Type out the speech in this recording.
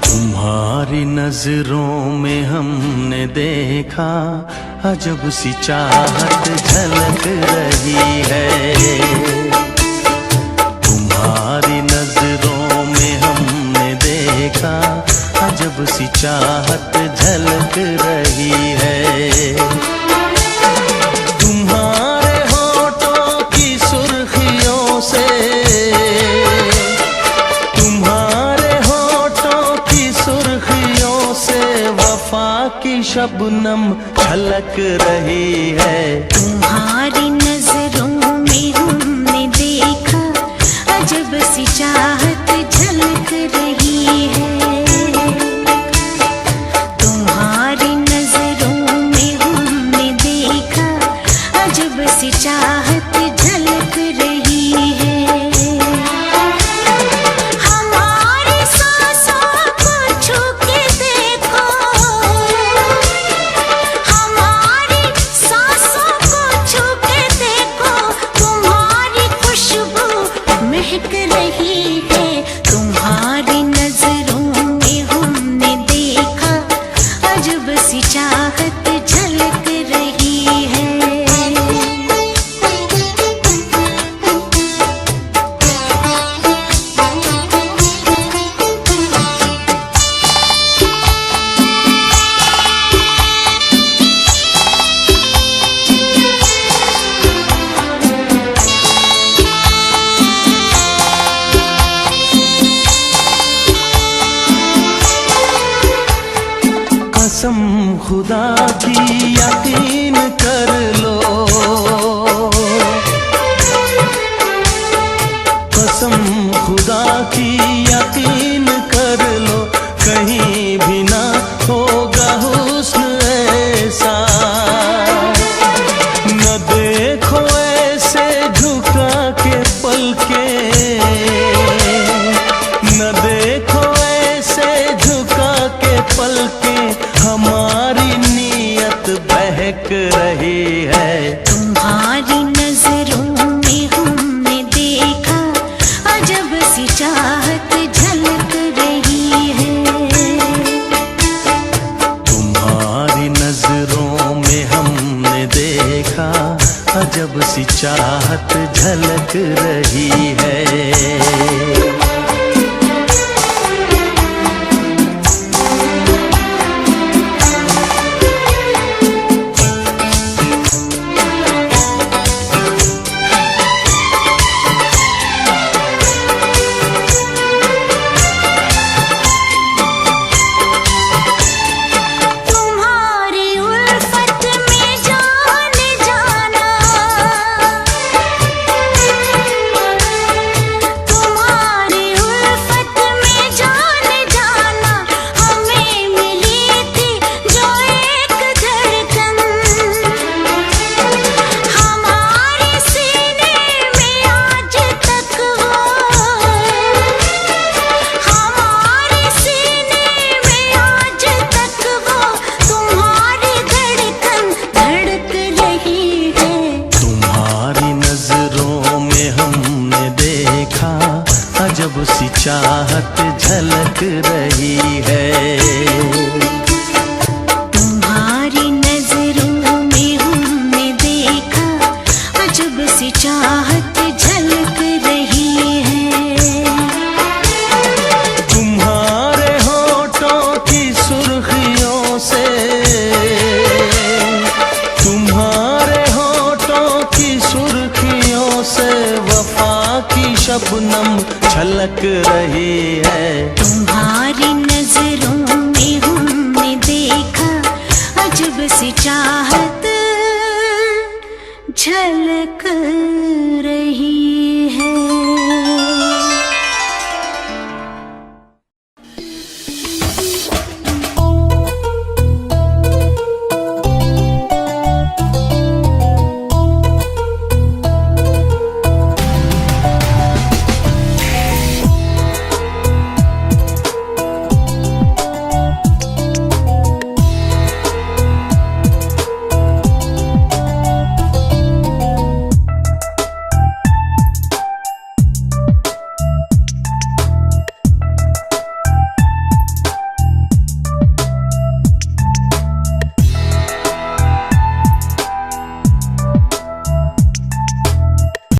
तुम्हारी नजरों में हमने देखा अजब सी चाहत झलक रही है। तुम्हारी नजरों में हमने देखा अजब सी चाहत झलक रही है। तुम्हारे होठों की सुर्खियों से, तुम्हारे होठों की सुर्खियों से वफा की शबनम छलक रही है। तुम्हारी नजरों में हमने देखा अजब सी चाहत झलक रही है। तुम्हारी नजरों में हमने देखा अजब सी चाहत झलक रही है। हमारी सांसों को छू के देखो, हमारी सांसों को छू के देखो, तुम्हारी खुशबू महक रही है। तुम्हारी नजरों में हमने देखा अजब सी चाहत झलक रही है। कसम खुदा की यकीन कर लो, कसम खुदा की यकीन कर लो, कहीं भी ना होगा हुस्न ऐसा। न देखो ऐसे झुका के पलके, न देखो ऐसे झुका के पलके, हमारी नीयत बहक रही है। तुम्हारी नजरों में हमने देखा अजब सी चाहत झलक रही है। तुम्हारी नजरों में हमने देखा अजब सी चाहत झलक रही है। अजब सी चाहत झलक रही है। तुम्हारी नजरों में हमने देखा अजब सी चाहत झलक रही है। तुम्हारे होठों की सुर्खियों से, तुम्हारे होठों की सुर्खियों से वफा की शबनम छलक रही है। तुम्हारी नजरों में हमने देखा अजब सी चाहत झलक